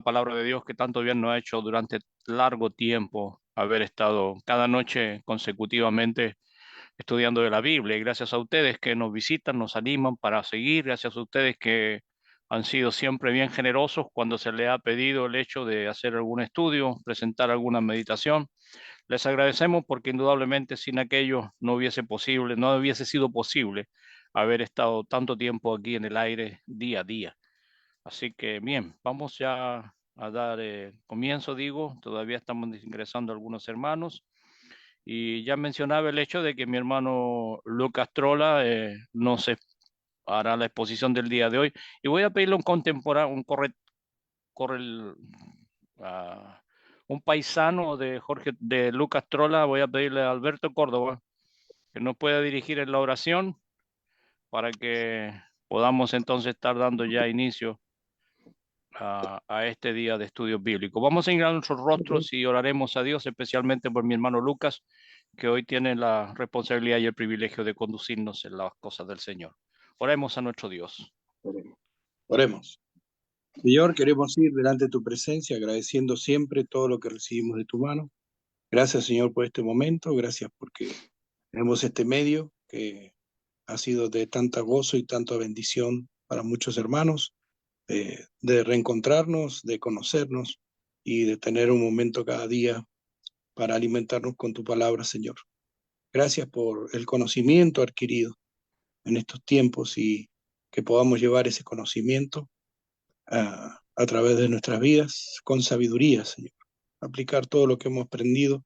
palabra de Dios que tanto bien nos ha hecho durante largo tiempo haber estado cada noche consecutivamente estudiando de la Biblia. Y gracias a ustedes que nos visitan, nos animan para seguir, gracias a ustedes que han sido siempre bien generosos cuando se les ha pedido el hecho de hacer algún estudio, presentar alguna meditación. Les agradecemos porque indudablemente sin aquello no hubiese sido posible haber estado tanto tiempo aquí en el aire día a día. Así que bien, vamos ya a dar comienzo, digo, todavía estamos ingresando algunos hermanos y ya mencionaba el hecho de que mi hermano Lucas Trola nos hará la exposición del día de hoy y voy a pedirle un contemporáneo, corre, ah, un paisano de de Lucas Trola, voy a pedirle a Alberto Córdoba que nos pueda dirigir en la oración para que podamos entonces estar dando ya inicio a este día de estudios bíblicos. Vamos a inclinar nuestros rostros y oraremos a Dios, especialmente por mi hermano Lucas, que hoy tiene la responsabilidad y el privilegio de conducirnos en las cosas del Señor. Oremos a nuestro Dios. Oremos. Oremos. Señor, queremos ir delante de tu presencia agradeciendo siempre todo lo que recibimos de tu mano. Gracias, Señor, por este momento. Gracias porque tenemos este medio que ha sido de tanta gozo y tanta bendición para muchos hermanos, de reencontrarnos, de conocernos y de tener un momento cada día para alimentarnos con tu palabra, Señor. Gracias por el conocimiento adquirido en estos tiempos y que podamos llevar ese conocimiento a través de nuestras vidas con sabiduría, Señor. Aplicar todo lo que hemos aprendido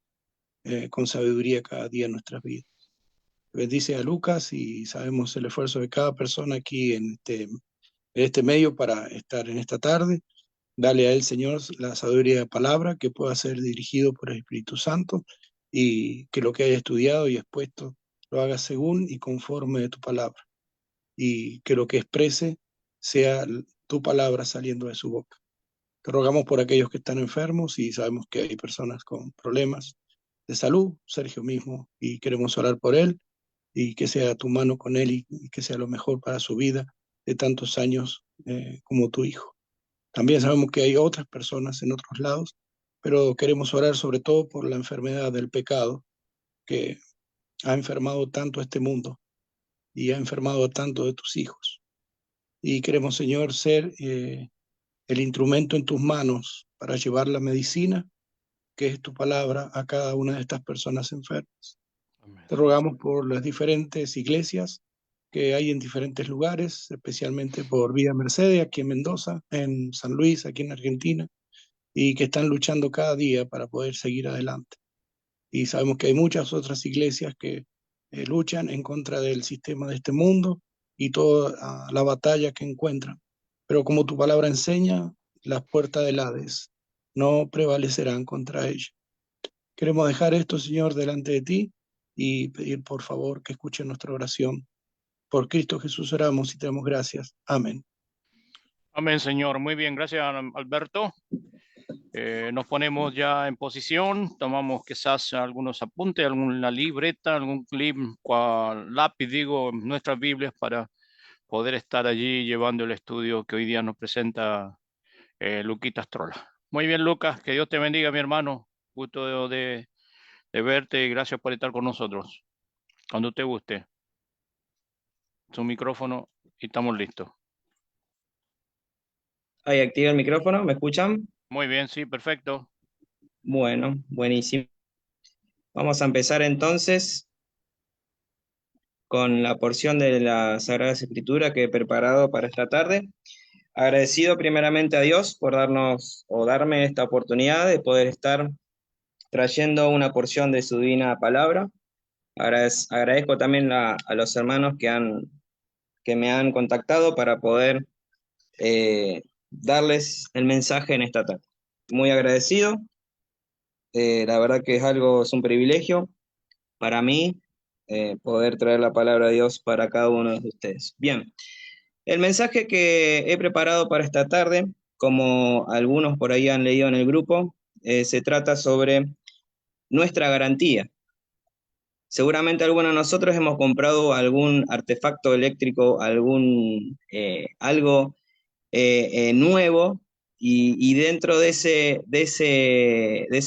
con sabiduría cada día en nuestras vidas. Bendice a Lucas y sabemos el esfuerzo de cada persona aquí en este medio para estar en esta tarde. Dale a él, Señor, la sabiduría de palabra que pueda ser dirigido por el Espíritu Santo y que lo que haya estudiado y expuesto lo haga según y conforme de tu palabra y que lo que exprese sea tu palabra saliendo de su boca. Te rogamos por aquellos que están enfermos y sabemos que hay personas con problemas de salud, Sergio mismo, y queremos orar por él y que sea tu mano con él y que sea lo mejor para su vida de tantos años como tu hijo. También sabemos que hay otras personas en otros lados, pero queremos orar sobre todo por la enfermedad del pecado que ha enfermado tanto a este mundo y ha enfermado tanto de tus hijos. Y queremos, Señor, ser el instrumento en tus manos para llevar la medicina, que es tu palabra, a cada una de estas personas enfermas. Amén. Te rogamos por las diferentes iglesias que hay en diferentes lugares, especialmente por Villa Mercedes, aquí en Mendoza, en San Luis, aquí en Argentina, y que están luchando cada día para poder seguir adelante. Y sabemos que hay muchas otras iglesias que luchan en contra del sistema de este mundo y toda la batalla que encuentran. Pero como tu palabra enseña, las puertas del Hades no prevalecerán contra ella. Queremos dejar esto, Señor, delante de ti y pedir por favor que escuche nuestra oración. Por Cristo Jesús oramos y te damos gracias. Amén. Amén, Señor. Muy bien, gracias, Alberto. Nos ponemos ya en posición, tomamos quizás algunos apuntes, alguna libreta, algún clip, lápiz, digo, nuestras Biblias para poder estar allí llevando el estudio que hoy día nos presenta Luquitas Trola. Muy bien, Lucas, que Dios te bendiga, mi hermano. Gusto de verte y gracias por estar con nosotros. Cuando te guste, su micrófono y estamos listos. Ahí activa el micrófono, ¿me escuchan? Muy bien, sí, perfecto. Bueno, buenísimo. Vamos a empezar entonces con la porción de la Sagrada Escritura que he preparado para esta tarde. Agradecido primeramente a Dios por darnos o darme esta oportunidad de poder estar trayendo una porción de su divina palabra. Agradezco también a los hermanos que me han contactado para poder darles el mensaje en esta tarde. Muy agradecido. La verdad que es un privilegio para mí poder traer la palabra de Dios para cada uno de ustedes. Bien, el mensaje que he preparado para esta tarde, como algunos por ahí han leído en el grupo, se trata sobre nuestra garantía. Seguramente algunos de nosotros hemos comprado algún artefacto eléctrico, algo nuevo, y dentro de ese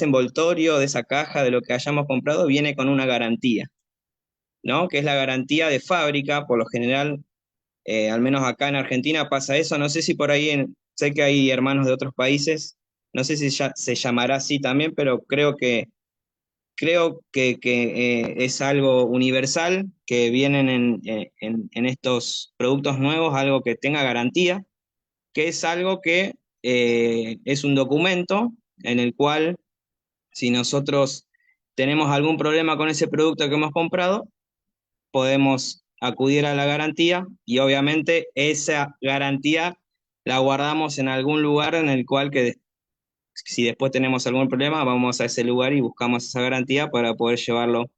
envoltorio, de esa caja, de lo que hayamos comprado, viene con una garantía, ¿no? Que es la garantía de fábrica. Por lo general, al menos acá en Argentina pasa eso. No sé si por ahí, sé que hay hermanos de otros países, no sé si ya se llamará así también, pero creo que es algo universal, que vienen en estos productos nuevos, algo que tenga garantía, que es algo que es un documento en el cual, si nosotros tenemos algún problema con ese producto que hemos comprado, podemos acudir a la garantía, y obviamente esa garantía la guardamos en algún lugar en el cual, que si después tenemos algún problema, vamos a ese lugar y buscamos esa garantía para poder llevarlo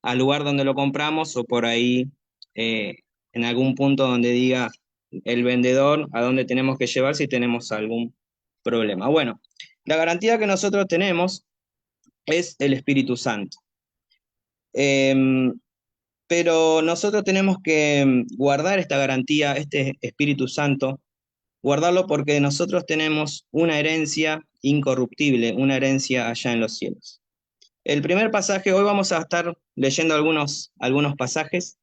al lugar donde lo compramos, o por ahí eh, en algún punto donde diga el vendedor a dónde tenemos que llevar si tenemos algún problema. Bueno, la garantía que nosotros tenemos es el Espíritu Santo. Pero nosotros tenemos que guardar esta garantía, este Espíritu Santo, guardarlo, porque nosotros tenemos una herencia incorruptible, una herencia allá en los cielos. El primer pasaje, hoy vamos a estar leyendo algunos pasajes,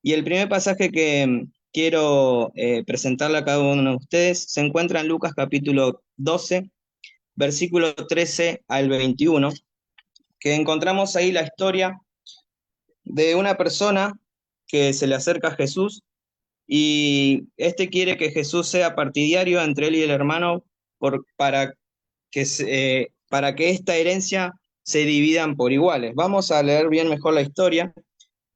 y el primer pasaje que quiero presentarle a cada uno de ustedes se encuentra en Lucas capítulo 12, versículo 13 al 21, que encontramos ahí la historia de una persona que se le acerca a Jesús, y este quiere que Jesús sea partidario entre él y el hermano para que esta herencia se dividan por iguales. Vamos a leer bien mejor la historia,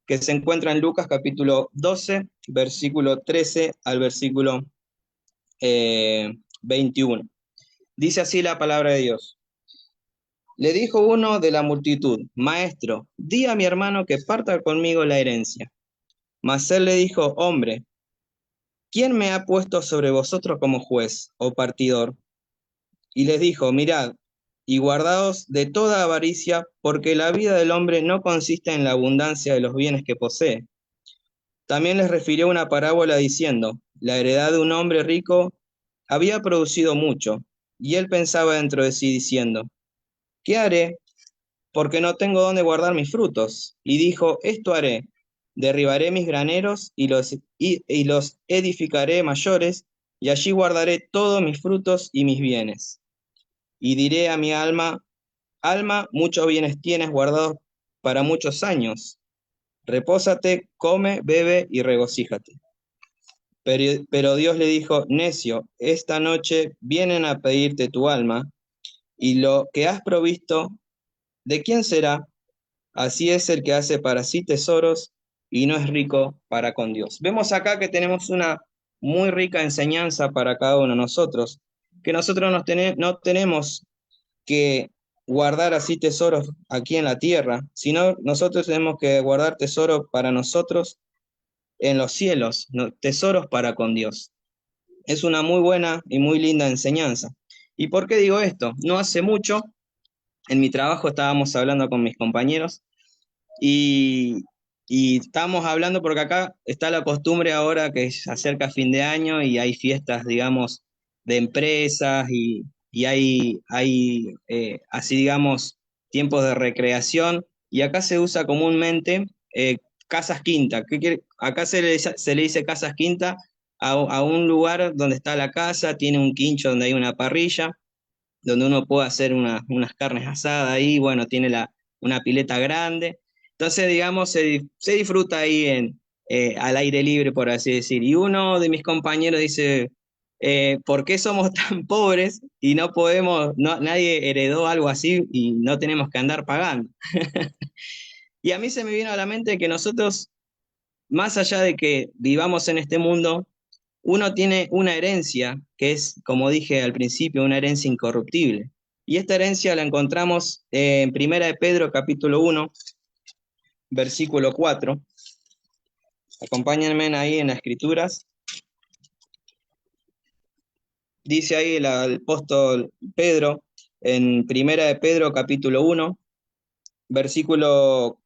que se encuentra en Lucas capítulo 12, versículo 13 al versículo 21. Dice así la palabra de Dios. Le dijo uno de la multitud: Maestro, di a mi hermano que parta conmigo la herencia. Mas él le dijo: Hombre, ¿quién me ha puesto sobre vosotros como juez o partidor? Y les dijo: Mirad, y guardaos de toda avaricia, porque la vida del hombre no consiste en la abundancia de los bienes que posee. También les refirió una parábola diciendo: La heredad de un hombre rico había producido mucho, y él pensaba dentro de sí diciendo: ¿Qué haré? Porque no tengo dónde guardar mis frutos. Y dijo: Esto haré: derribaré mis graneros y los edificaré mayores, y allí guardaré todos mis frutos y mis bienes. Y diré a mi alma: Alma, muchos bienes tienes guardados para muchos años. Repósate, come, bebe y regocíjate. Pero Dios le dijo: Necio, esta noche vienen a pedirte tu alma, y lo que has provisto, ¿de quién será? Así es el que hace para sí tesoros y no es rico para con Dios. Vemos acá que tenemos una muy rica enseñanza para cada uno de nosotros, que nosotros no tenemos que guardar así tesoros aquí en la tierra, sino nosotros tenemos que guardar tesoros para nosotros en los cielos, tesoros para con Dios. Es una muy buena y muy linda enseñanza. ¿Y por qué digo esto? No hace mucho, en mi trabajo estábamos hablando con mis compañeros, y, y estábamos hablando porque acá está la costumbre ahora que se acerca fin de año y hay fiestas, digamos, de empresas, y hay así, digamos, tiempos de recreación, y acá se usa comúnmente casas quinta. Acá se le dice casas quinta a un lugar donde está la casa, tiene un quincho donde hay una parrilla, donde uno puede hacer unas carnes asadas ahí, bueno, tiene una pileta grande. Entonces, digamos, se disfruta ahí al aire libre, por así decir. Y uno de mis compañeros dice: ¿por qué somos tan pobres y no podemos, nadie heredó algo así y no tenemos que andar pagando? Y a mí se me vino a la mente que nosotros, más allá de que vivamos en este mundo, uno tiene una herencia que es, como dije al principio, una herencia incorruptible. Y esta herencia la encontramos en Primera de Pedro, capítulo 1, versículo 4. Acompáñenme ahí en las escrituras. Dice ahí el apóstol Pedro, en Primera de Pedro, capítulo 1, versículo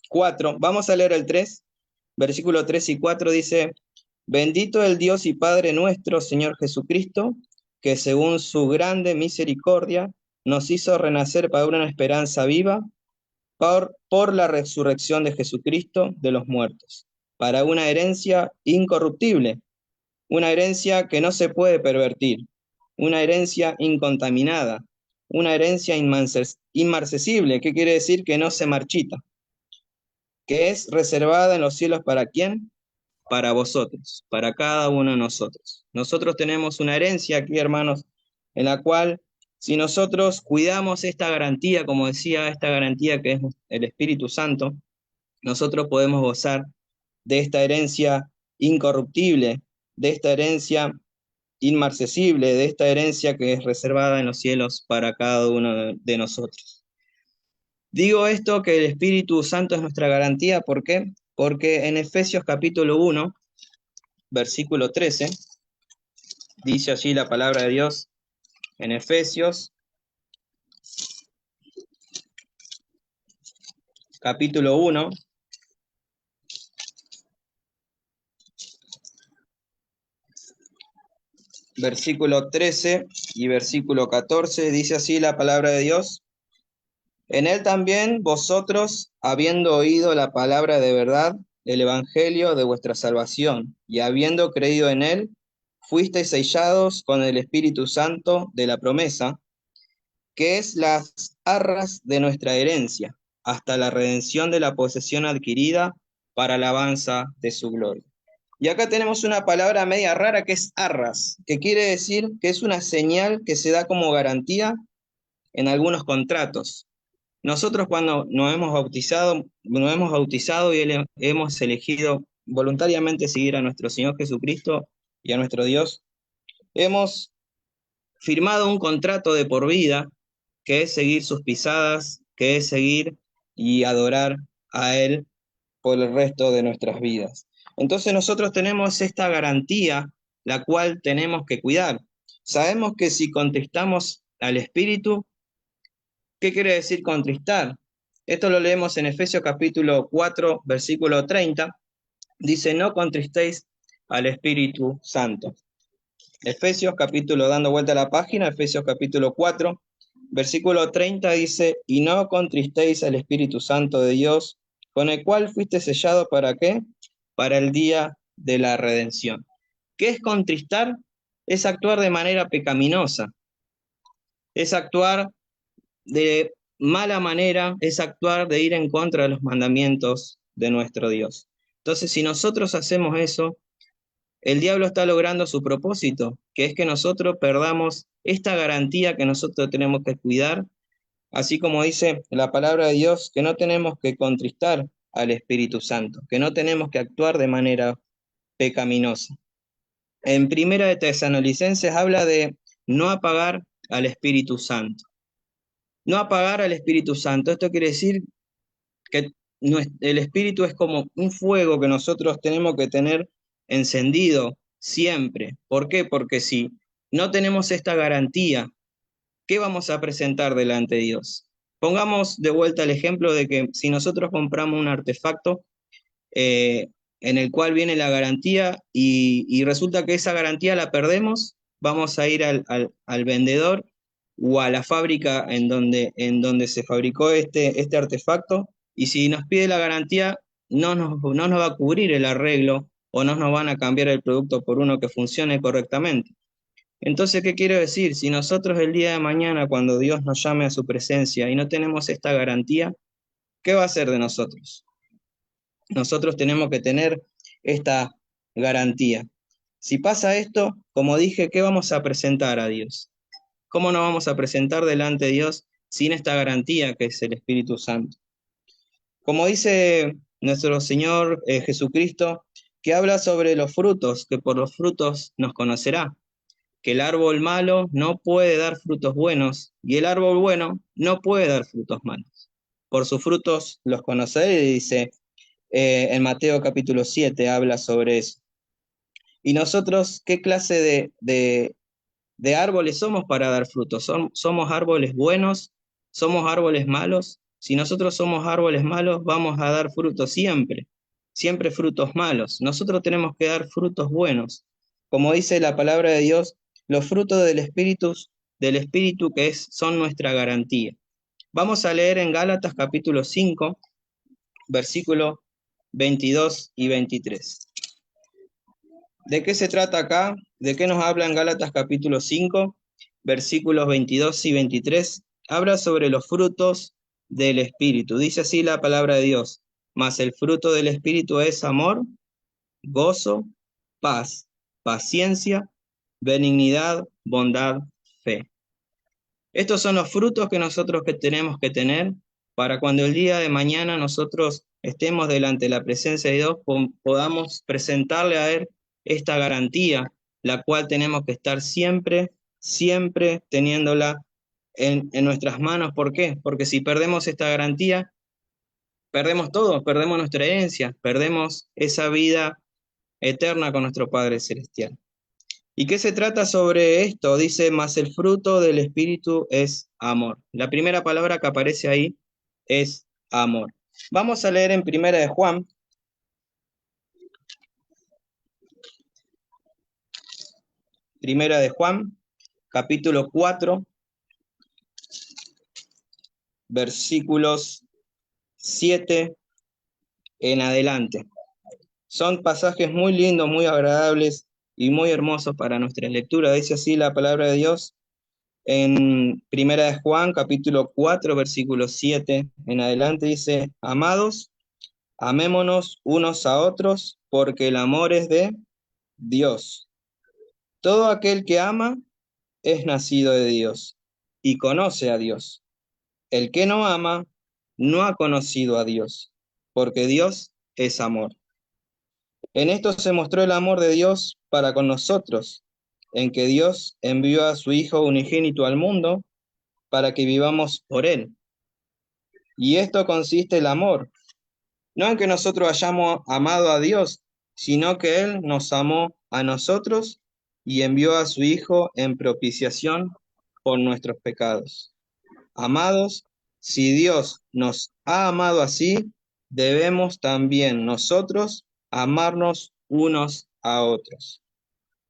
4. Vamos a leer el 3. Versículo 3 y 4 dice: Bendito el Dios y Padre nuestro, Señor Jesucristo, que según su grande misericordia nos hizo renacer para una esperanza viva por la resurrección de Jesucristo de los muertos, para una herencia incorruptible, una herencia que no se puede pervertir, una herencia incontaminada, una herencia inmarcesible, ¿qué quiere decir? Que no se marchita, que es reservada en los cielos ¿para quién? Para vosotros, para cada uno de nosotros. Nosotros tenemos una herencia aquí, hermanos, en la cual si nosotros cuidamos esta garantía, como decía, esta garantía que es el Espíritu Santo, nosotros podemos gozar de esta herencia incorruptible, de esta herencia inmarcesible, de esta herencia que es reservada en los cielos para cada uno de nosotros. Digo esto, que el Espíritu Santo es nuestra garantía, ¿por qué? Porque en Efesios capítulo 1, versículo 13, dice allí la palabra de Dios, en Efesios capítulo 1, versículo 13 y versículo 14, dice así la palabra de Dios: en él también vosotros, habiendo oído la palabra de verdad, el evangelio de vuestra salvación, y habiendo creído en él, fuisteis sellados con el Espíritu Santo de la promesa, que es las arras de nuestra herencia, hasta la redención de la posesión adquirida para alabanza de su gloria. Y acá tenemos una palabra media rara que es arras, que quiere decir que es una señal que se da como garantía en algunos contratos. Nosotros cuando nos hemos bautizado y hemos elegido voluntariamente seguir a nuestro Señor Jesucristo y a nuestro Dios, hemos firmado un contrato de por vida, que es seguir sus pisadas, que es seguir y adorar a Él por el resto de nuestras vidas. Entonces nosotros tenemos esta garantía, la cual tenemos que cuidar. Sabemos que si contristamos al Espíritu, ¿qué quiere decir contristar? Esto lo leemos en Efesios capítulo 4, versículo 30. Dice, no contristéis al Espíritu Santo. Efesios capítulo, dando vuelta a la página, Efesios capítulo 4, versículo 30 dice, y no contristéis al Espíritu Santo de Dios, con el cual fuiste sellado, ¿para qué? Para el día de la redención. ¿Qué es contristar? Es actuar de manera pecaminosa, es actuar de mala manera, es actuar de ir en contra de los mandamientos de nuestro Dios. Entonces, si nosotros hacemos eso, el diablo está logrando su propósito, que es que nosotros perdamos esta garantía que nosotros tenemos que cuidar, así como dice la palabra de Dios, que no tenemos que contristar al Espíritu Santo, que no tenemos que actuar de manera pecaminosa. En Primera de Tesalonicenses habla de no apagar al Espíritu Santo. No apagar al Espíritu Santo. Esto quiere decir que el Espíritu es como un fuego que nosotros tenemos que tener encendido siempre. ¿Por qué? Porque si no tenemos esta garantía, ¿qué vamos a presentar delante de Dios? Pongamos de vuelta el ejemplo de que si nosotros compramos un artefacto en el cual viene la garantía y resulta que esa garantía la perdemos, vamos a ir al vendedor o a la fábrica en donde se fabricó este artefacto, y si nos pide la garantía, no nos va a cubrir el arreglo o no nos van a cambiar el producto por uno que funcione correctamente. Entonces, ¿qué quiero decir? Si nosotros el día de mañana, cuando Dios nos llame a su presencia y no tenemos esta garantía, ¿qué va a hacer de nosotros? Nosotros tenemos que tener esta garantía. Si pasa esto, como dije, ¿qué vamos a presentar a Dios? ¿Cómo nos vamos a presentar delante de Dios sin esta garantía que es el Espíritu Santo? Como dice nuestro Señor Jesucristo, que habla sobre los frutos, que por los frutos nos conocerá, que el árbol malo no puede dar frutos buenos y el árbol bueno no puede dar frutos malos. Por sus frutos los conoceréis, dice en Mateo capítulo 7, habla sobre eso. Y nosotros, ¿qué clase de árboles somos para dar frutos? ¿Somos árboles buenos? ¿Somos árboles malos? Si nosotros somos árboles malos, vamos a dar frutos siempre, siempre frutos malos. Nosotros tenemos que dar frutos buenos. Como dice la palabra de Dios, los frutos del Espíritu son nuestra garantía. Vamos a leer en Gálatas capítulo 5, versículos 22 y 23. ¿De qué se trata acá? ¿De qué nos habla en Gálatas capítulo 5, versículos 22 y 23? Habla sobre los frutos del Espíritu. Dice así la palabra de Dios: mas el fruto del Espíritu es amor, gozo, paz, paciencia, benignidad, bondad, fe. Estos son los frutos que nosotros tenemos que tener para cuando el día de mañana nosotros estemos delante de la presencia de Dios, podamos presentarle a Él esta garantía, la cual tenemos que estar siempre, siempre teniéndola en nuestras manos. ¿Por qué? Porque si perdemos esta garantía, perdemos todo, perdemos nuestra herencia, perdemos esa vida eterna con nuestro Padre Celestial. ¿Y qué se trata sobre esto? Dice, mas el fruto del Espíritu es amor. La primera palabra que aparece ahí es amor. Vamos a leer en Primera de Juan. Primera de Juan, capítulo 4, versículos 7 en adelante. Son pasajes muy lindos, muy agradables y muy hermosos para nuestra lectura. Dice así la palabra de Dios en Primera de Juan, capítulo 4, versículo 7 en adelante. Dice, amados, amémonos unos a otros, porque el amor es de Dios. Todo aquel que ama es nacido de Dios y conoce a Dios. El que no ama no ha conocido a Dios, porque Dios es amor. En esto se mostró el amor de Dios para con nosotros, en que Dios envió a su Hijo unigénito al mundo para que vivamos por Él. Y esto consiste el amor, no en que nosotros hayamos amado a Dios, sino que Él nos amó a nosotros y envió a su Hijo en propiciación por nuestros pecados. Amados, si Dios nos ha amado así, debemos también nosotros amarnos unos a otros.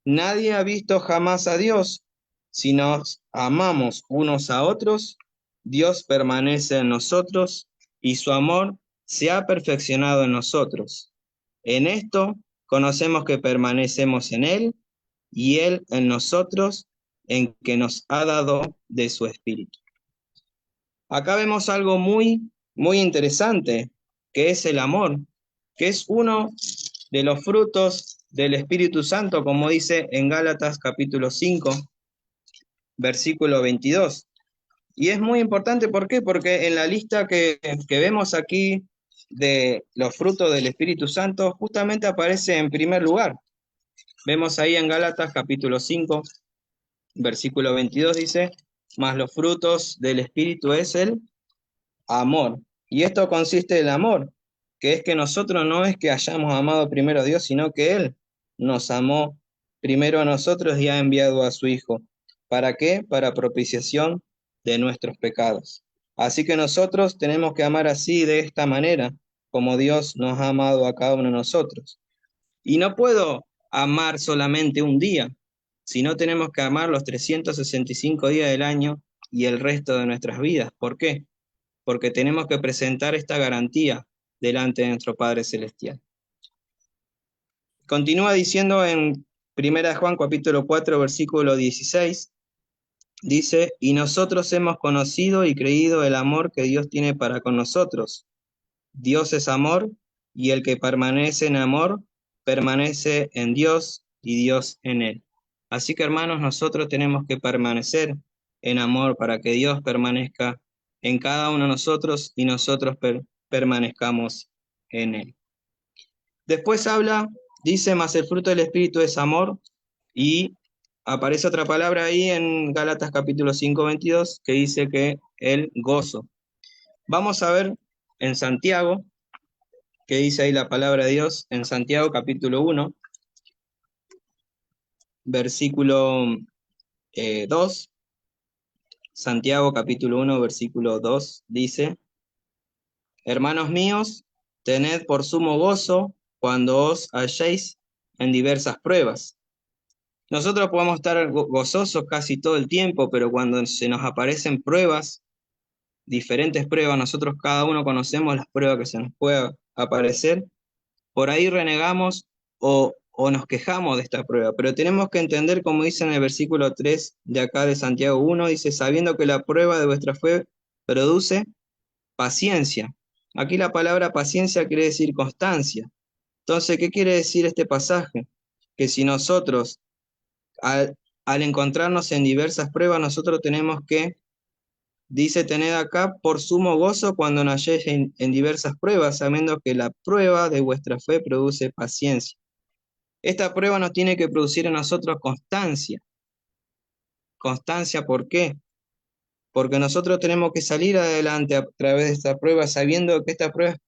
Nadie ha visto jamás a Dios. Si nos amamos unos a otros, Dios permanece en nosotros y su amor se ha perfeccionado en nosotros. En esto conocemos que permanecemos en Él y Él en nosotros, en que nos ha dado de su Espíritu. Acá vemos algo muy, muy interesante, que es el amor, que es uno de los frutos del Espíritu Santo, como dice en Gálatas capítulo 5, versículo 22. Y es muy importante, ¿por qué? Porque en la lista que vemos aquí de los frutos del Espíritu Santo, justamente aparece en primer lugar. Vemos ahí en Gálatas capítulo 5, versículo 22, dice, mas los frutos del Espíritu es el amor. Y esto consiste en el amor, que es que nosotros no es que hayamos amado primero a Dios, sino que Él nos amó primero a nosotros y ha enviado a su Hijo. ¿Para qué? Para propiciación de nuestros pecados. Así que nosotros tenemos que amar así, de esta manera, como Dios nos ha amado a cada uno de nosotros. Y no puedo amar solamente un día, sino tenemos que amar los 365 días del año y el resto de nuestras vidas. ¿Por qué? Porque tenemos que presentar esta garantía delante de nuestro Padre Celestial. Continúa diciendo en 1 Juan capítulo 4, versículo 16, dice, y nosotros hemos conocido y creído el amor que Dios tiene para con nosotros. Dios es amor, y el que permanece en amor, permanece en Dios y Dios en él. Así que, hermanos, nosotros tenemos que permanecer en amor para que Dios permanezca en cada uno de nosotros y nosotros permanezcamos en él. Después dice, mas el fruto del Espíritu es amor, y aparece otra palabra ahí en Gálatas capítulo 5, 22, que dice que el gozo. Vamos a ver en Santiago, que dice ahí la palabra de Dios, en Santiago capítulo 1, versículo 2. Santiago capítulo 1, versículo 2 dice, hermanos míos, tened por sumo gozo cuando os halléis en diversas pruebas. Nosotros podemos estar gozosos casi todo el tiempo, pero cuando se nos aparecen pruebas, diferentes pruebas, nosotros cada uno conocemos las pruebas que se nos pueda aparecer, por ahí renegamos o nos quejamos de esta prueba, pero tenemos que entender, como dice en el versículo 3 de acá de Santiago 1, dice, sabiendo que la prueba de vuestra fe produce paciencia. Aquí la palabra paciencia quiere decir constancia. Entonces, ¿qué quiere decir este pasaje? Que si nosotros, al encontrarnos en diversas pruebas, nosotros tenemos que, dice, tened acá por sumo gozo cuando nos halléis en diversas pruebas, sabiendo que la prueba de vuestra fe produce paciencia. Esta prueba nos tiene que producir en nosotros constancia. Constancia, ¿por qué? Porque nosotros tenemos que salir adelante a través de esta prueba, sabiendo que esta prueba es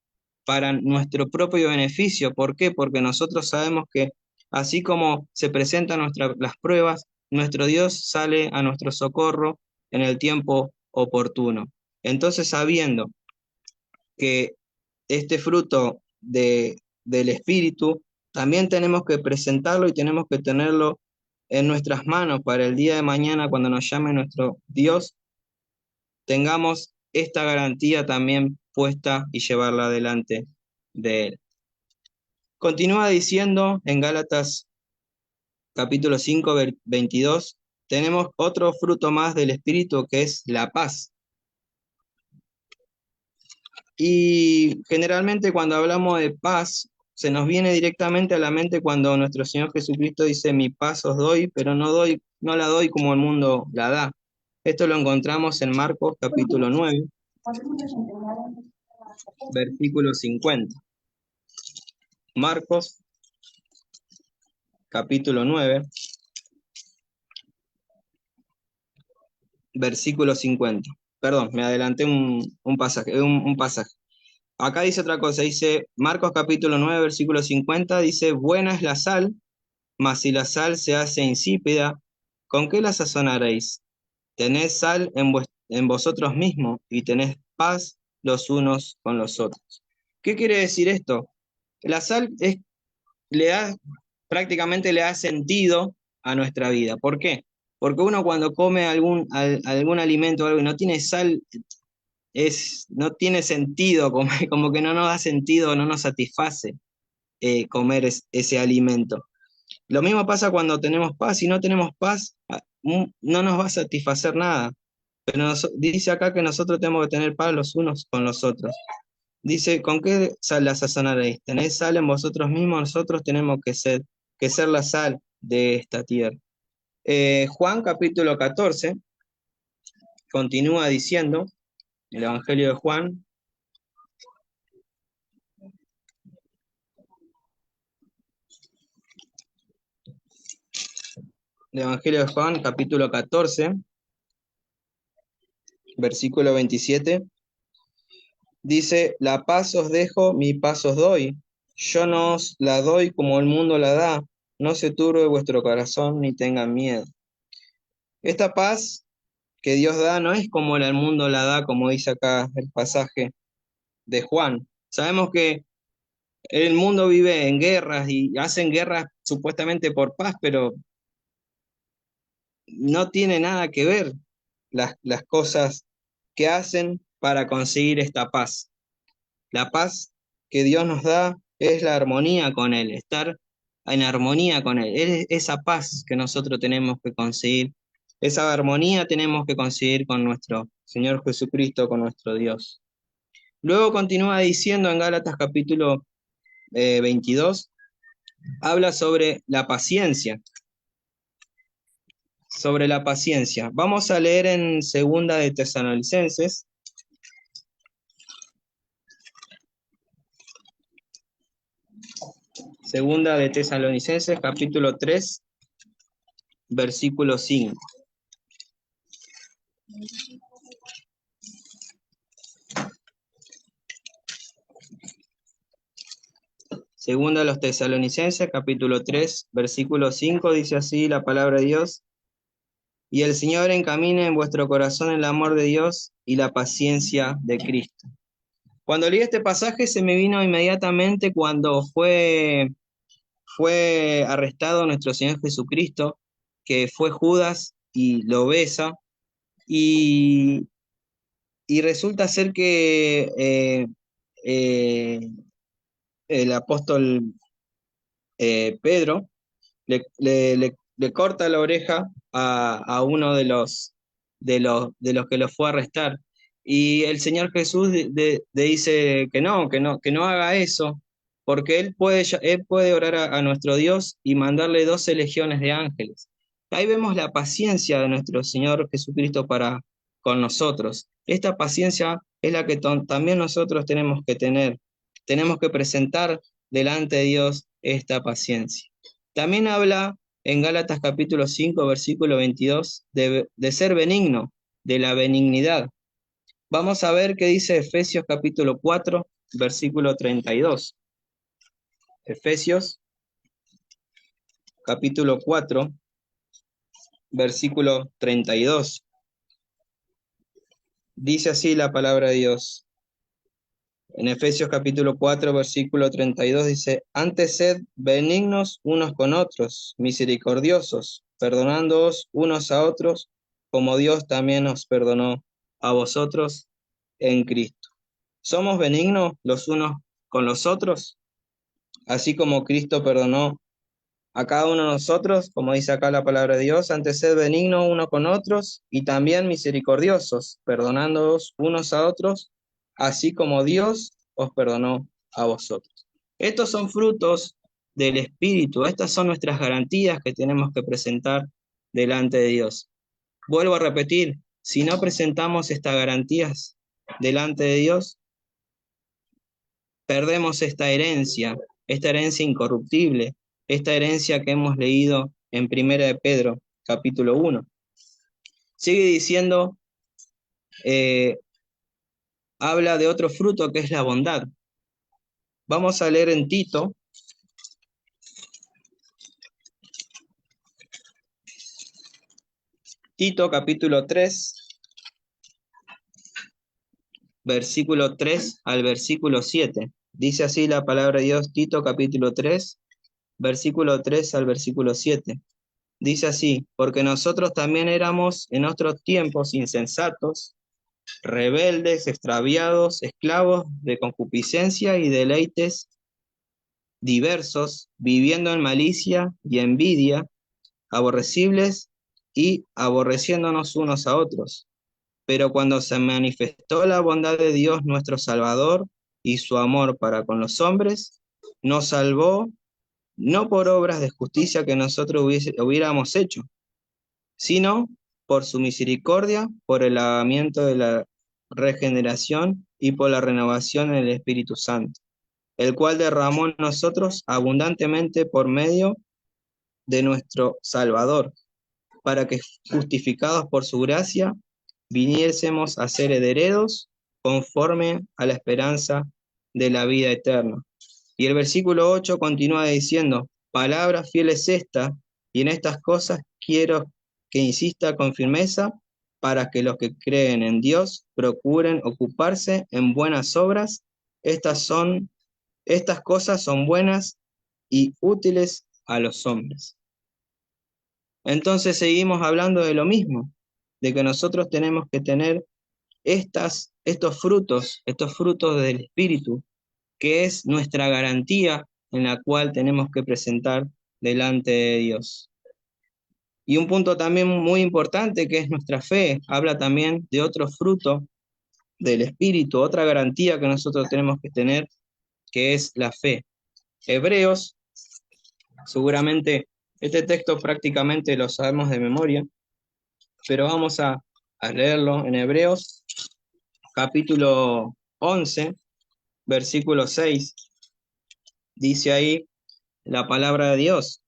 para nuestro propio beneficio. ¿Por qué? Porque nosotros sabemos que así como se presentan las pruebas, nuestro Dios sale a nuestro socorro en el tiempo oportuno. Entonces, sabiendo que este fruto del Espíritu, también tenemos que presentarlo y tenemos que tenerlo en nuestras manos para el día de mañana, cuando nos llame nuestro Dios, tengamos esta garantía también puesta y llevarla delante de Él. Continúa diciendo en Gálatas capítulo 5, 22, tenemos otro fruto más del Espíritu que es la paz. Y generalmente cuando hablamos de paz, se nos viene directamente a la mente cuando nuestro Señor Jesucristo dice, mi paz os doy, pero no la doy como el mundo la da. Esto lo encontramos en Marcos capítulo 9, versículo 50. Marcos capítulo 9, versículo 50. Perdón, me adelanté un pasaje. Acá dice otra cosa, dice Marcos capítulo 9, versículo 50, dice, buena es la sal, mas si la sal se hace insípida, ¿con qué la sazonaréis? Tened sal en vosotros mismos y tened paz los unos con los otros. ¿Qué quiere decir esto? La sal prácticamente le da sentido a nuestra vida. ¿Por qué? Porque uno cuando come algún alimento o algo y no tiene sal, no tiene sentido, como que no nos da sentido, no nos satisface comer ese alimento. Lo mismo pasa cuando tenemos paz. Si no tenemos paz, no nos va a satisfacer nada. Pero dice acá que nosotros tenemos que tener paz los unos con los otros. Dice, ¿con qué sal la sazonaréis? ¿Tenéis sal en vosotros mismos? Nosotros tenemos que ser la sal de esta tierra. Juan capítulo 14 continúa diciendo, el Evangelio de Juan, el Evangelio de Juan capítulo 14, versículo 27, dice, la paz os dejo, mi paz os doy. Yo no os la doy como el mundo la da. No se turbe vuestro corazón ni tengan miedo. Esta paz que Dios da no es como el mundo la da, como dice acá el pasaje de Juan. Sabemos que el mundo vive en guerras y hacen guerras supuestamente por paz, pero no tiene nada que ver las cosas que hacen para conseguir esta paz. La paz que Dios nos da es la armonía con Él, estar en armonía con Él. Es esa paz que nosotros tenemos que conseguir. Esa armonía tenemos que conseguir con nuestro Señor Jesucristo, con nuestro Dios. Luego continúa diciendo en Gálatas capítulo 22, habla sobre la paciencia. Sobre la paciencia. Vamos a leer en Segunda de Tesalonicenses. Segunda de Tesalonicenses, capítulo 3, versículo 5. Segunda a los Tesalonicenses, capítulo 3, versículo 5, dice así la palabra de Dios. Y el Señor encamine en vuestro corazón el amor de Dios y la paciencia de Cristo. Cuando leí este pasaje se me vino inmediatamente cuando fue arrestado nuestro Señor Jesucristo que fue Judas y lo besa, y, y resulta ser que eh, el apóstol Pedro le corta la oreja a uno de los que lo fue a arrestar. Y el Señor Jesús le dice que no haga eso, porque él puede orar a nuestro Dios y mandarle 12 legiones de ángeles. Ahí vemos la paciencia de nuestro Señor Jesucristo para con nosotros. Esta paciencia es la que también nosotros tenemos que tener. Tenemos que presentar delante de Dios esta paciencia. También habla en Gálatas capítulo 5, versículo 22, de ser benigno, de la benignidad. Vamos a ver qué dice Efesios capítulo 4, versículo 32. Efesios capítulo 4, versículo 32. Dice así la palabra de Dios. En Efesios capítulo 4, versículo 32 dice, antes sed benignos unos con otros, misericordiosos, perdonándoos unos a otros, como Dios también os perdonó a vosotros en Cristo. ¿Somos benignos los unos con los otros? Así como Cristo perdonó a cada uno de nosotros, como dice acá la palabra de Dios, antes sed benignos unos con otros y también misericordiosos, perdonándoos unos a otros, así como Dios os perdonó a vosotros. Estos son frutos del Espíritu, estas son nuestras garantías que tenemos que presentar delante de Dios. Vuelvo a repetir, si no presentamos estas garantías delante de Dios, perdemos esta herencia incorruptible, esta herencia que hemos leído en 1 de Pedro, capítulo 1. Sigue diciendo, habla de otro fruto que es la bondad. Vamos a leer en Tito, capítulo 3, versículo 3 al versículo 7. Dice así la palabra de Dios, Tito capítulo 3, versículo 3 al versículo 7. Dice así, porque nosotros también éramos en otros tiempos insensatos, rebeldes, extraviados, esclavos de concupiscencia y deleites diversos, viviendo en malicia y envidia, aborrecibles y aborreciéndonos unos a otros. Pero cuando se manifestó la bondad de Dios nuestro Salvador y su amor para con los hombres, nos salvó no por obras de justicia que nosotros hubiéramos hecho, sino por su misericordia, por el lavamiento de la regeneración y por la renovación en el Espíritu Santo, el cual derramó en nosotros abundantemente por medio de nuestro Salvador, para que, justificados por su gracia, viniésemos a ser herederos conforme a la esperanza de la vida eterna. Y el versículo 8 continúa diciendo, palabra fiel es esta, y en estas cosas quiero que insista con firmeza, para que los que creen en Dios procuren ocuparse en buenas obras. Estas cosas son buenas y útiles a los hombres. Entonces seguimos hablando de lo mismo, de que nosotros tenemos que tener estos frutos del Espíritu, que es nuestra garantía en la cual tenemos que presentar delante de Dios. Y un punto también muy importante que es nuestra fe, habla también de otro fruto del Espíritu, otra garantía que nosotros tenemos que tener, que es la fe. Hebreos, seguramente este texto prácticamente lo sabemos de memoria, pero vamos a leerlo en Hebreos, capítulo 11, versículo 6. Dice ahí la palabra de Dios.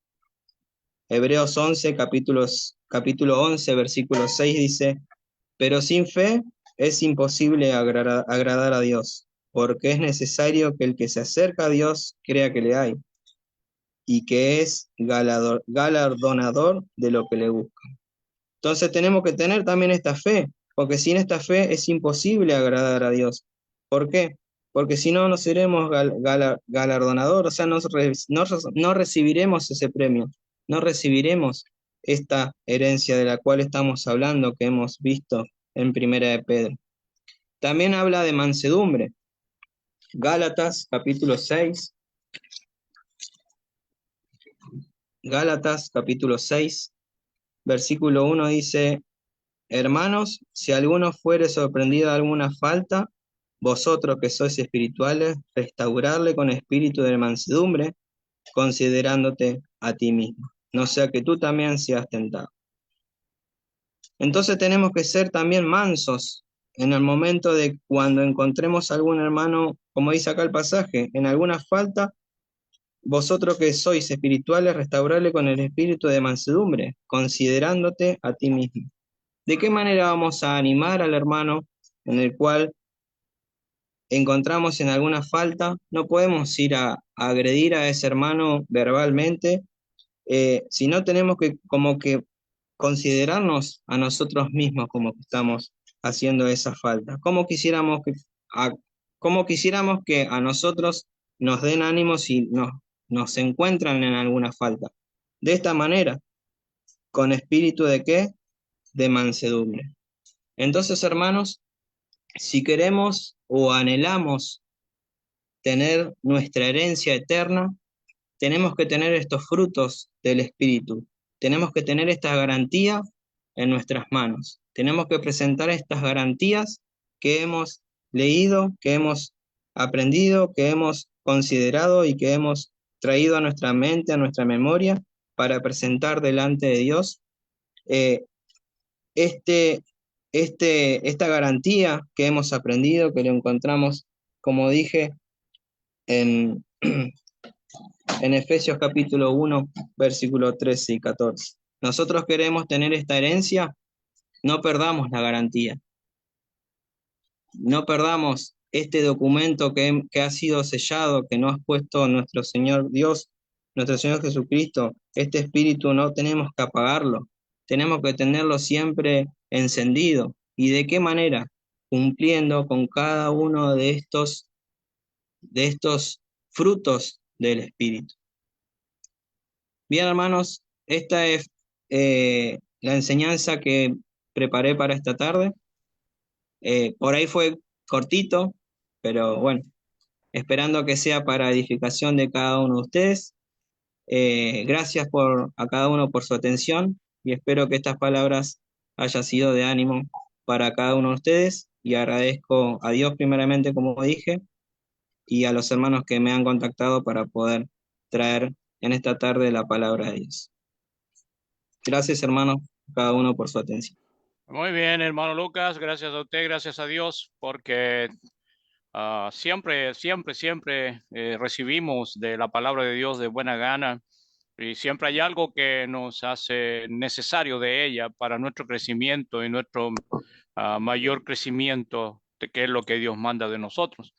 Hebreos 11, capítulo 11, versículo 6 dice, pero sin fe es imposible agradar a Dios, porque es necesario que el que se acerca a Dios crea que le hay, y que es galardonador de lo que le busca. Entonces tenemos que tener también esta fe, porque sin esta fe es imposible agradar a Dios. ¿Por qué? Porque si no, no seremos galardonador, o sea, no recibiremos ese premio, no recibiremos esta herencia de la cual estamos hablando, que hemos visto en Primera de Pedro. También habla de mansedumbre. Gálatas capítulo 6. Gálatas capítulo 6, versículo 1 dice: Hermanos, si alguno fuere sorprendido de alguna falta, vosotros que sois espirituales, restaurarle con espíritu de mansedumbre, considerándote a ti mismo, no sea que tú también seas tentado. Entonces tenemos que ser también mansos en el momento de cuando encontremos a algún hermano, como dice acá el pasaje, en alguna falta, vosotros que sois espirituales, restaurarle con el espíritu de mansedumbre, considerándote a ti mismo. ¿De qué manera vamos a animar al hermano en el cual encontramos en alguna falta? No podemos ir a agredir a ese hermano verbalmente, sino tenemos que como que considerarnos a nosotros mismos como que estamos haciendo esa falta. Cómo quisiéramos que a nosotros nos den ánimo si nos encuentran en alguna falta? De esta manera, con espíritu de ¿qué? De mansedumbre. Entonces, hermanos, si queremos o anhelamos tener nuestra herencia eterna, tenemos que tener estos frutos del Espíritu. Tenemos que tener esta garantía en nuestras manos. Tenemos que presentar estas garantías que hemos leído, que hemos aprendido, que hemos considerado y que hemos traído a nuestra mente, a nuestra memoria, para presentar delante de Dios eh, este, esta garantía que hemos aprendido, que lo encontramos, como dije, en, en Efesios capítulo 1, versículos 13 y 14. Nosotros queremos tener esta herencia, no perdamos la garantía, no perdamos este documento que ha sido sellado, que nos ha puesto nuestro Señor Dios, nuestro Señor Jesucristo. Este espíritu no tenemos que apagarlo, tenemos que tenerlo siempre encendido. ¿Y de qué manera? Cumpliendo con cada uno de estos frutos del Espíritu. Bien, hermanos, esta es la enseñanza que preparé para esta tarde. Por ahí fue cortito, pero bueno, esperando que sea para edificación de cada uno de ustedes. Gracias a cada uno por su atención y espero que estas palabras hayan sido de ánimo para cada uno de ustedes, y agradezco a Dios primeramente, como dije, y a los hermanos que me han contactado para poder traer en esta tarde la palabra de Dios. Gracias, hermanos, cada uno por su atención. Muy bien, hermano Lucas, gracias a usted, gracias a Dios, porque siempre recibimos de la palabra de Dios de buena gana, y siempre hay algo que nos hace necesario de ella para nuestro crecimiento y nuestro mayor crecimiento, que es lo que Dios manda de nosotros.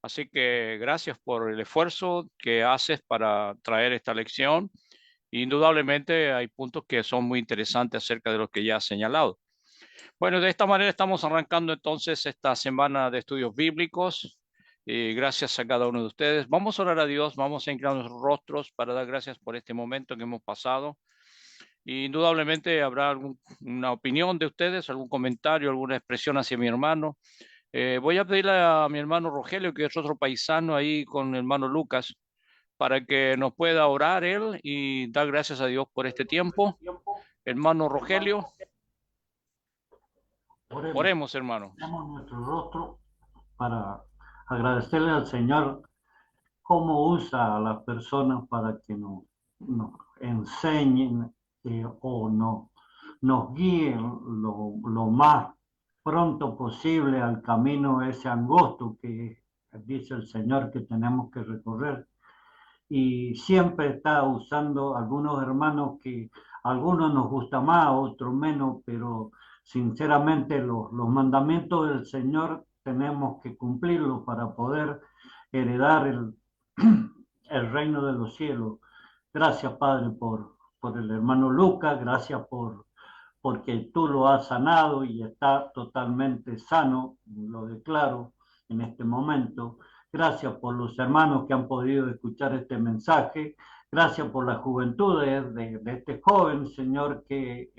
Así que gracias por el esfuerzo que haces para traer esta lección. Indudablemente hay puntos que son muy interesantes acerca de lo que ya has señalado. Bueno, de esta manera estamos arrancando entonces esta semana de estudios bíblicos. Y gracias a cada uno de ustedes. Vamos a orar a Dios, vamos a inclinar nuestros rostros para dar gracias por este momento que hemos pasado. Y indudablemente habrá alguna opinión de ustedes, algún comentario, alguna expresión hacia mi hermano. Voy a pedirle a mi hermano Rogelio, que es otro paisano ahí con el hermano Lucas, para que nos pueda orar él y dar gracias a Dios por este tiempo. Hermano Rogelio, oremos, hermano. Ponemos nuestro rostro para agradecerle al Señor cómo usa a las personas para que nos enseñen o nos guíen lo más pronto posible al camino ese angosto que dice el Señor que tenemos que recorrer. Y siempre está usando algunos hermanos que a algunos nos gusta más, a otros menos, pero sinceramente los mandamientos del Señor tenemos que cumplirlos para poder heredar el reino de los cielos. Gracias, Padre, por el hermano Lucas, gracias porque tú lo has sanado y está totalmente sano, lo declaro en este momento. Gracias por los hermanos que han podido escuchar este mensaje. Gracias por la juventud de este joven, Señor, que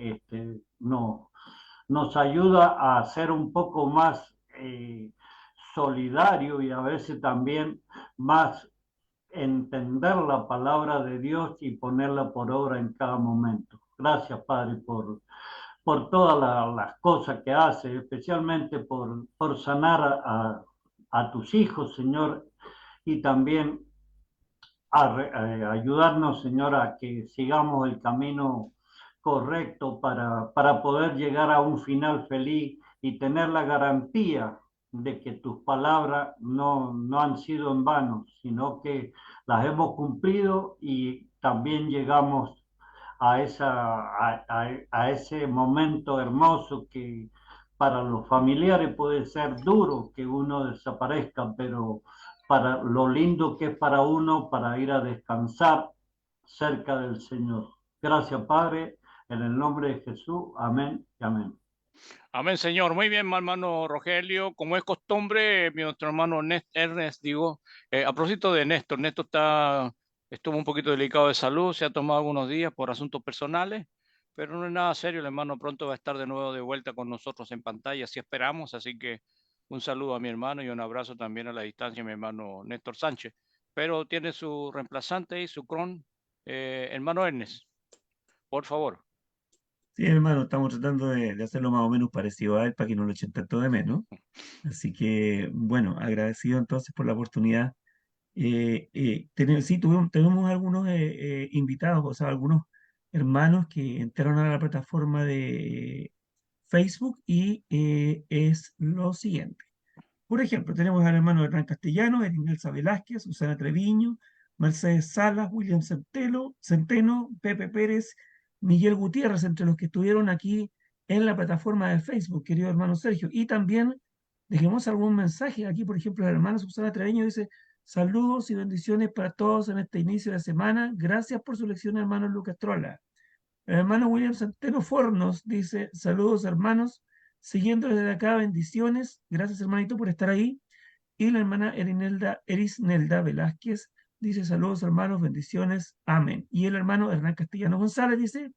nos ayuda a ser un poco más solidario y a veces también más entender la palabra de Dios y ponerla por obra en cada momento. Gracias, Padre, por todas las cosas que hace, especialmente por sanar a tus hijos, Señor, y también a ayudarnos, Señor, a que sigamos el camino correcto para poder llegar a un final feliz y tener la garantía de que tus palabras no han sido en vano, sino que las hemos cumplido y también llegamos a ese momento hermoso que para los familiares puede ser duro que uno desaparezca, pero para lo lindo que es para uno, para ir a descansar cerca del Señor. Gracias, Padre, en el nombre de Jesús. Amén y amén. Amén, Señor. Muy bien, hermano Rogelio. Como es costumbre, nuestro hermano Ernest, digo, a propósito de Néstor, estuvo un poquito delicado de salud, se ha tomado algunos días por asuntos personales, pero no es nada serio. El hermano pronto va a estar de nuevo de vuelta con nosotros en pantalla, así esperamos. Así que un saludo a mi hermano y un abrazo también a la distancia, mi hermano Néstor Sánchez. Pero tiene su reemplazante y su cron, hermano Ernest, por favor. Sí, hermano, estamos tratando de hacerlo más o menos parecido a él para que no lo echen tanto de menos. Así que, bueno, agradecido entonces por la oportunidad. Sí, tenemos algunos invitados, o sea, algunos hermanos que entraron a la plataforma de Facebook y es lo siguiente. Por ejemplo, tenemos al hermano Hernán Castellano, Erinelsa Velázquez, Susana Treviño, Mercedes Salas, William Centeno, Pepe Pérez, Miguel Gutiérrez, entre los que estuvieron aquí en la plataforma de Facebook, querido hermano Sergio. Y también dejemos algún mensaje aquí, por ejemplo, la hermana Susana Treviño dice, saludos y bendiciones para todos en este inicio de semana. Gracias por su lección, hermano Lucas Trola. El hermano William Centeno Fornos dice, saludos hermanos, siguiendo desde acá, bendiciones. Gracias hermanito por estar ahí. Y la hermana Erisnelda Velázquez dice, saludos hermanos, bendiciones, amén. Y el hermano Hernán Castellano González dice,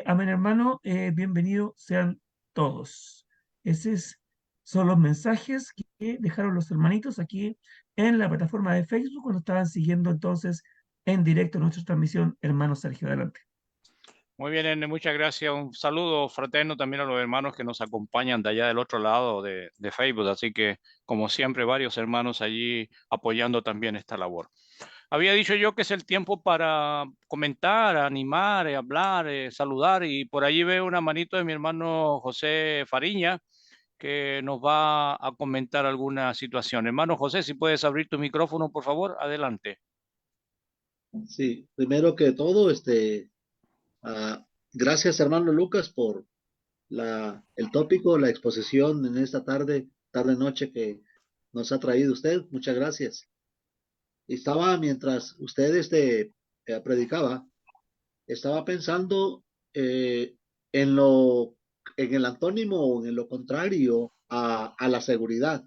amén hermano, bienvenidos sean todos. Esos son los mensajes que dejaron los hermanitos aquí en la plataforma de Facebook cuando estaban siguiendo entonces en directo nuestra transmisión. Hermano Sergio, adelante. Muy bien, Erne, muchas gracias. Un saludo fraterno también a los hermanos que nos acompañan de allá del otro lado de Facebook. Así que, como siempre, varios hermanos allí apoyando también esta labor. Había dicho yo que es el tiempo para comentar, animar, hablar, saludar. Y por allí veo una manito de mi hermano José Fariña que nos va a comentar alguna situación. Hermano José, si puedes abrir tu micrófono, por favor, adelante. Sí, primero que todo, gracias hermano Lucas por el tópico, la exposición en esta tarde-noche que nos ha traído usted. Muchas gracias. Estaba, mientras usted predicaba, estaba pensando en en el antónimo o en lo contrario a la seguridad.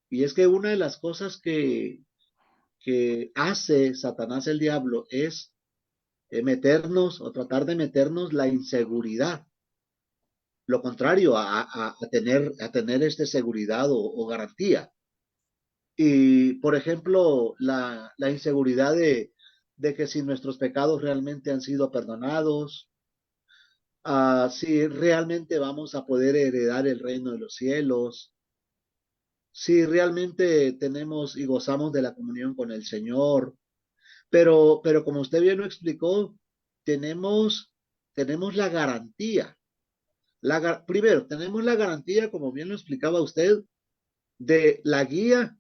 Y es que una de las cosas que hace Satanás el diablo es meternos o tratar de meternos la inseguridad, lo contrario a tener seguridad o garantía. Y, por ejemplo, la inseguridad de que si nuestros pecados realmente han sido perdonados, si realmente vamos a poder heredar el reino de los cielos, si realmente tenemos y gozamos de la comunión con el Señor. Pero como usted bien lo explicó, tenemos la garantía. Primero, tenemos la garantía, como bien lo explicaba usted, de la guía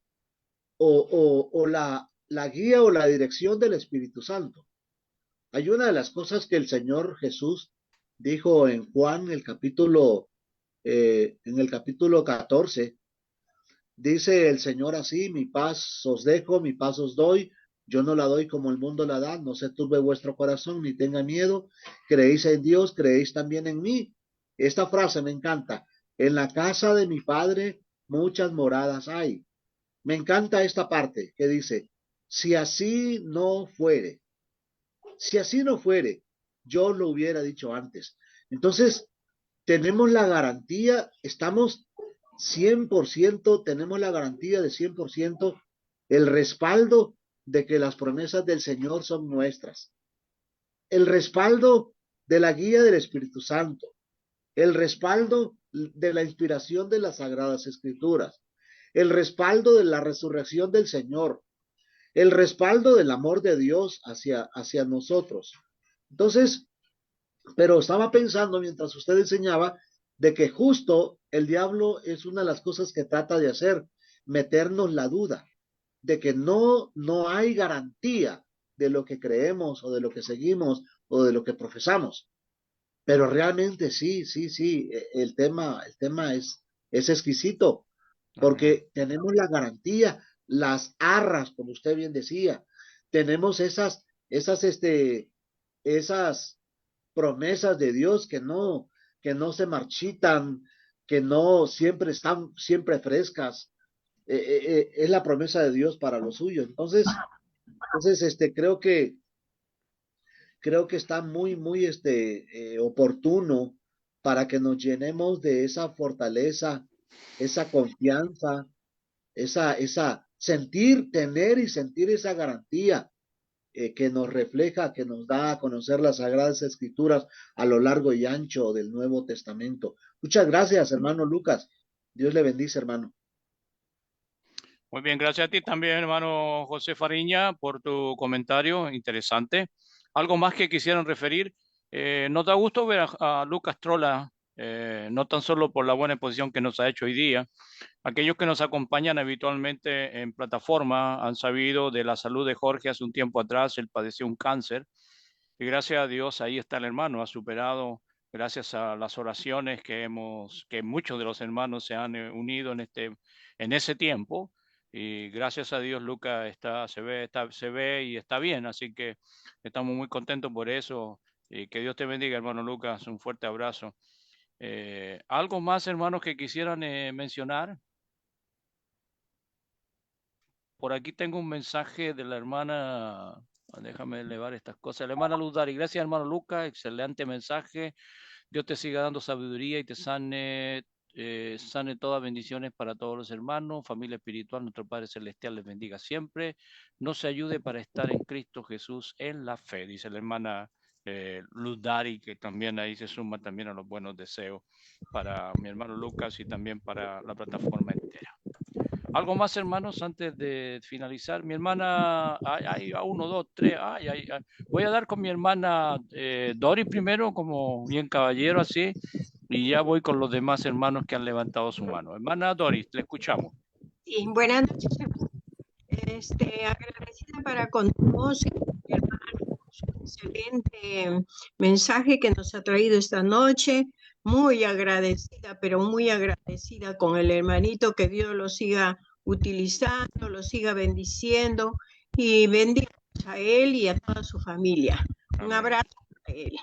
o la guía o la dirección del Espíritu Santo. Hay una de las cosas que el Señor Jesús dijo en Juan, en el capítulo 14, dice el Señor así, mi paz os dejo, mi paz os doy, yo no la doy como el mundo la da, no se turbe vuestro corazón ni tenga miedo, creéis en Dios, creéis también en mí. Esta frase me encanta, en la casa de mi Padre muchas moradas hay. Me encanta esta parte que dice, si así no fuere, Si así no fuere, yo lo hubiera dicho antes. Entonces, tenemos la garantía, estamos 100%, tenemos la garantía de 100%, el respaldo de que las promesas del Señor son nuestras, el respaldo de la guía del Espíritu Santo, el respaldo de la inspiración de las Sagradas Escrituras, el respaldo de la resurrección del Señor, el respaldo del amor de Dios hacia nosotros. Entonces, pero estaba pensando mientras usted enseñaba de que justo el diablo es una de las cosas que trata de hacer, meternos la duda de que no hay garantía de lo que creemos o de lo que seguimos o de lo que profesamos. Pero realmente sí, el tema es exquisito, porque tenemos la garantía, las arras, como usted bien decía, tenemos esas promesas de Dios que no se marchitan, que no siempre están siempre frescas. Es la promesa de Dios para los suyos. Entonces, creo que está muy oportuno para que nos llenemos de esa fortaleza, esa confianza, esa sentir, tener y sentir esa garantía que nos refleja, que nos da a conocer las Sagradas Escrituras a lo largo y ancho del Nuevo Testamento. Muchas gracias, hermano Lucas. Dios le bendice, hermano. Muy bien, gracias a ti también, hermano José Fariña, por tu comentario interesante. ¿Algo más que quisieran referir? Nos da gusto ver a Lucas Trola, no tan solo por la buena exposición que nos ha hecho hoy día. Aquellos que nos acompañan habitualmente en plataforma han sabido de la salud de Jorge hace un tiempo atrás. Él padeció un cáncer y gracias a Dios ahí está el hermano, ha superado gracias a las oraciones que muchos de los hermanos se han unido en ese tiempo. Y gracias a Dios Lucas se ve y está bien, así que estamos muy contentos por eso. Y que Dios te bendiga, hermano Lucas, un fuerte abrazo. ¿Algo más, hermanos, que quisieran mencionar? Por aquí tengo un mensaje de la hermana, déjame elevar estas cosas, la hermana Luz Dari. Gracias, hermano Lucas, excelente mensaje. Dios te siga dando sabiduría y te sane todas bendiciones para todos los hermanos, familia espiritual, nuestro Padre Celestial les bendiga siempre. Nos ayude para estar en Cristo Jesús en la fe, dice la hermana Luz Dari, que también ahí se suma también a los buenos deseos para mi hermano Lucas y también para la plataforma entera. ¿Algo más, hermanos, antes de finalizar? Mi hermana, a 1, 2, 3, voy a dar con mi hermana Dori primero, como bien caballero, así, y ya voy con los demás hermanos que han levantado su mano. Hermana Doris, le escuchamos. Sí, buenas noches, hermano. Agradecida para con todos, hermano, su excelente mensaje que nos ha traído esta noche. Muy agradecida, pero muy agradecida con el hermanito, que Dios lo siga utilizando, lo siga bendiciendo y bendiga a él y a toda su familia. Un abrazo a él.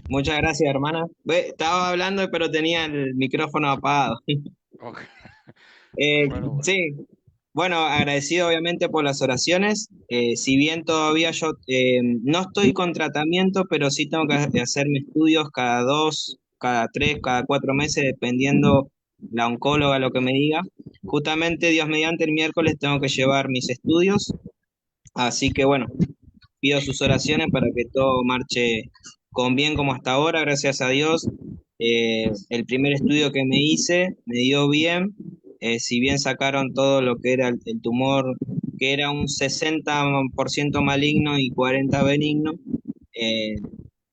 Muchas gracias, hermana. Estaba hablando, pero tenía el micrófono apagado. Okay. Bueno. Sí, bueno, agradecido obviamente por las oraciones. Si bien todavía yo no estoy con tratamiento, pero sí tengo que hacerme estudios cada 2, cada 3, cada 4 meses, dependiendo la oncóloga lo que me diga. Justamente, Dios mediante, el miércoles tengo que llevar mis estudios. Así que bueno, pido sus oraciones para que todo marche con bien como hasta ahora, gracias a Dios. El primer estudio que me hice me dio bien. Si bien sacaron todo lo que era el tumor, que era un 60% maligno y 40% benigno,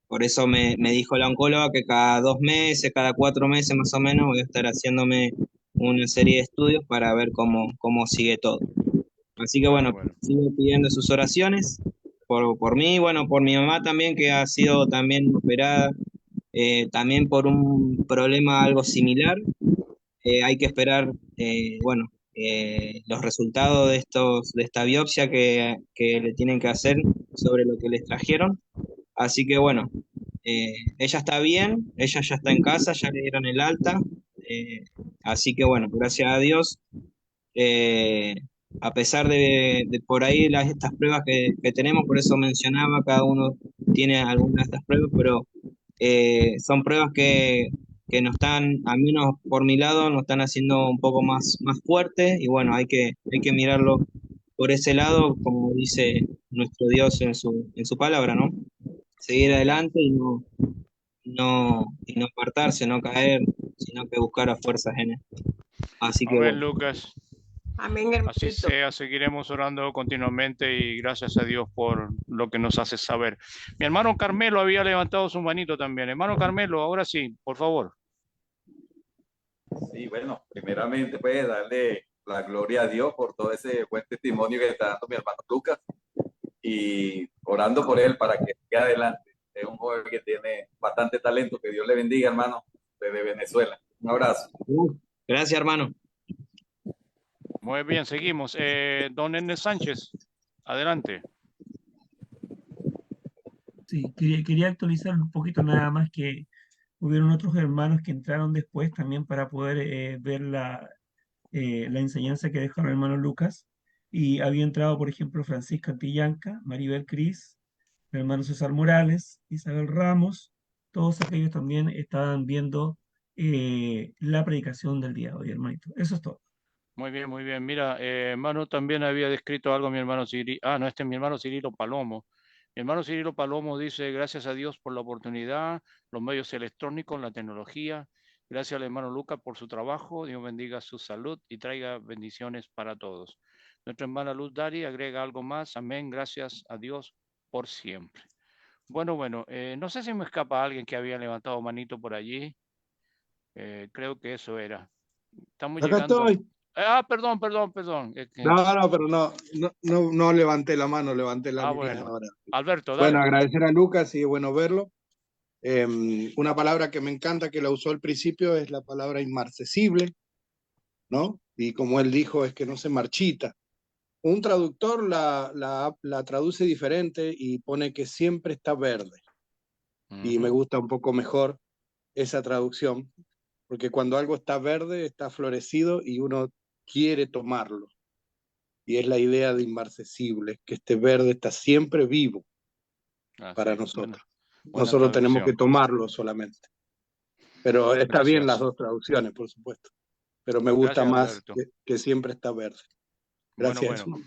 por eso me dijo la oncóloga que cada 2 meses, cada 4 meses más o menos, voy a estar haciéndome una serie de estudios para ver cómo sigue todo. Así que bueno, sigo pidiendo sus oraciones por mí, bueno, por mi mamá también, que ha sido también operada, también por un problema algo similar. Hay que esperar, los resultados de esta biopsia que le tienen que hacer sobre lo que les trajeron. Así que bueno, ella está bien, ella ya está en casa, ya le dieron el alta. Así que bueno, gracias a Dios. a pesar de por ahí estas pruebas que tenemos, por eso mencionaba, cada uno tiene algunas de estas pruebas, pero son pruebas que nos están, al menos por mi lado, nos están haciendo un poco más fuertes y bueno, hay que mirarlo por ese lado, como dice nuestro Dios en su palabra, ¿no? Seguir Muy bien. adelante y no apartarse, no caer, sino que buscar a fuerzas en él. Así que Amén, bueno, Lucas. Amén, Así hermanito. sea, seguiremos orando continuamente y gracias a Dios por lo que nos hace saber. Mi hermano Carmelo había levantado su manito también. Hermano Carmelo, ahora sí, por favor. Sí, bueno, primeramente pues darle la gloria a Dios por todo ese buen testimonio que está dando mi hermano Lucas y orando por él para que siga adelante. Es un joven que tiene bastante talento. Que Dios le bendiga, hermano, desde Venezuela. Un abrazo. gracias hermano. Muy bien, seguimos. Don Ernest Sánchez, adelante. Sí, quería actualizar un poquito nada más que hubieron otros hermanos que entraron después también para poder ver la enseñanza que dejó el hermano Lucas. Y había entrado, por ejemplo, Francisca Antillanca, Maribel Cris, el hermano César Morales, Isabel Ramos, todos aquellos también estaban viendo la predicación del día de hoy, hermanito. Eso es todo. Muy bien, muy bien. Mira, hermano también había descrito algo mi hermano Cirilo. Ah, no, este es mi hermano Cirilo Palomo. Mi hermano Cirilo Palomo dice, gracias a Dios por la oportunidad, los medios electrónicos, la tecnología. Gracias al hermano Lucas por su trabajo. Dios bendiga su salud y traiga bendiciones para todos. Nuestra hermana Luz Dari agrega algo más. Amén. Gracias a Dios por siempre. Bueno, no sé si me escapa alguien que había levantado manito por allí. Creo que eso era. Estamos Acá llegando. estoy. Perdón. No, pero no levanté la mano, levanté la mía Bueno. ahora. Alberto, Bueno, dale. agradecer a Lucas y es bueno verlo. Una palabra que me encanta que la usó al principio es la palabra inmarcesible, ¿no? Y como él dijo, es que no se marchita. Un traductor la traduce diferente y pone que siempre está verde. Y me gusta un poco mejor esa traducción, porque cuando algo está verde, está florecido y uno quiere tomarlo. Y es la idea de inmarcesible, que este verde está siempre vivo para nosotros. Buena Nosotros tenemos que traducción. tomarlo solamente. Pero está bien las Gracias. dos traducciones, por supuesto. Pero me gusta Gracias, más Alberto. que siempre está verde. Gracias. Bueno.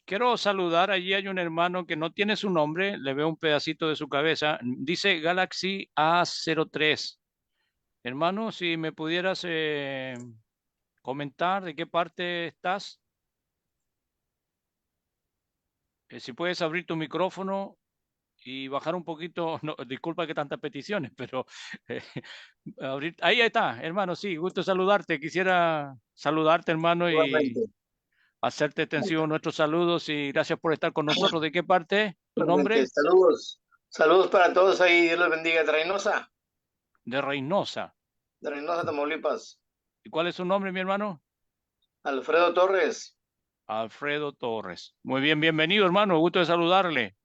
Quiero saludar, allí hay un hermano que no tiene su nombre, le veo un pedacito de su cabeza, dice Galaxy A03. Hermano, si me pudieras comentar de qué parte estás, si puedes abrir tu micrófono y bajar un poquito, no, disculpa que tantas peticiones, pero eh, ahí está, hermano, sí, gusto saludarte, quisiera saludarte, hermano, y Igualmente, hacerte extensivo nuestros saludos y gracias por estar con nosotros. ¿De qué parte? ¿Tu igualmente. nombre? Saludos. Saludos para todos ahí. Dios los bendiga. De Reynosa. De Reynosa, Tamaulipas. ¿Y cuál es su nombre, mi hermano? Alfredo Torres. Alfredo Torres. Muy bien, bienvenido, hermano. Gusto de saludarle.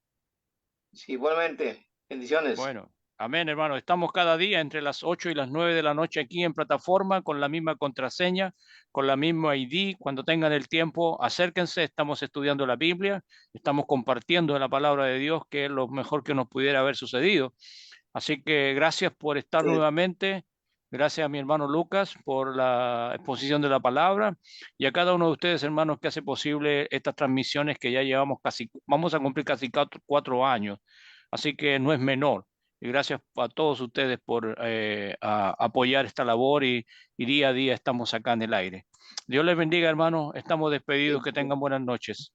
Sí, igualmente. Bendiciones. Bueno, amén, hermano. Estamos cada día entre las 8 y las 9 de la noche aquí en plataforma con la misma contraseña, con la misma ID. Cuando tengan el tiempo, acérquense. Estamos estudiando la Biblia, estamos compartiendo la palabra de Dios, que es lo mejor que nos pudiera haber sucedido. Así que gracias por estar Sí. nuevamente. Gracias a mi hermano Lucas por la exposición de la palabra y a cada uno de ustedes, hermanos, que hace posible estas transmisiones que ya llevamos vamos a cumplir casi 4 años. Así que no es menor. Y gracias a todos ustedes por apoyar esta labor y día a día estamos acá en el aire. Dios les bendiga, hermanos. Estamos despedidos. Que tengan buenas noches.